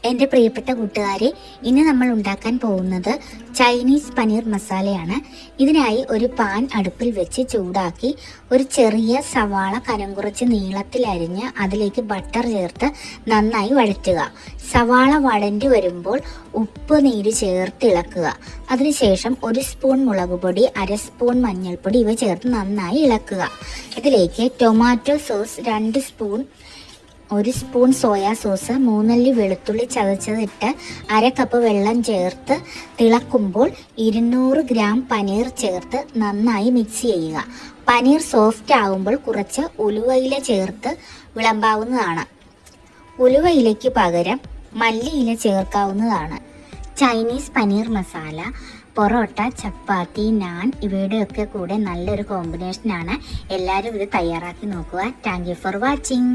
എൻ്റെ പ്രിയപ്പെട്ട കൂട്ടുകാരെ, ഇന്ന് നമ്മൾ ഉണ്ടാക്കാൻ പോകുന്നത് ചൈനീസ് പനീർ മസാലയാണ്. ഇതിനായി ഒരു പാൻ അടുപ്പിൽ വെച്ച് ചൂടാക്കി ഒരു ചെറിയ സവാള കനം കുറച്ച് നീളത്തിൽ അരിഞ്ഞ് അതിലേക്ക് ബട്ടർ ചേർത്ത് നന്നായി വഴറ്റുക. സവാള വഴണ്ടി വരുമ്പോൾ ഉപ്പ് നീര് ചേർത്ത് ഇളക്കുക. അതിനുശേഷം 1 സ്പൂൺ മുളക് പൊടി, 1/2 സ്പൂൺ മഞ്ഞൾപ്പൊടി ഇവ ചേർത്ത് നന്നായി ഇളക്കുക. ഇതിലേക്ക് tomato sauce 2 spoon, 1 spoon soya sauce, 3 അല്ലി വെളുത്തുള്ളി ചതച്ചതിട്ട് 1/2 കപ്പ് വെള്ളം ചേർത്ത് തിളക്കുമ്പോൾ 200 ഗ്രാം പനീർ ചേർത്ത് നന്നായി മിക്സ് ചെയ്യുക. പനീർ സോഫ്റ്റ് ആകുമ്പോൾ കുറച്ച് ഉലുവയില ചേർത്ത് വിളമ്പാവുന്നതാണ്. ഉലുവയിലയ്ക്ക് പകരം മല്ലിയില ചേർക്കാവുന്നതാണ്. ചൈനീസ് പനീർ മസാല പൊറോട്ട, ചപ്പാത്തി, നാൻ ഇവയുടെയൊക്കെ കൂടെ നല്ലൊരു കോമ്പിനേഷനാണ്. എല്ലാവരും ഇത് തയ്യാറാക്കി നോക്കുക. Thank you for watching.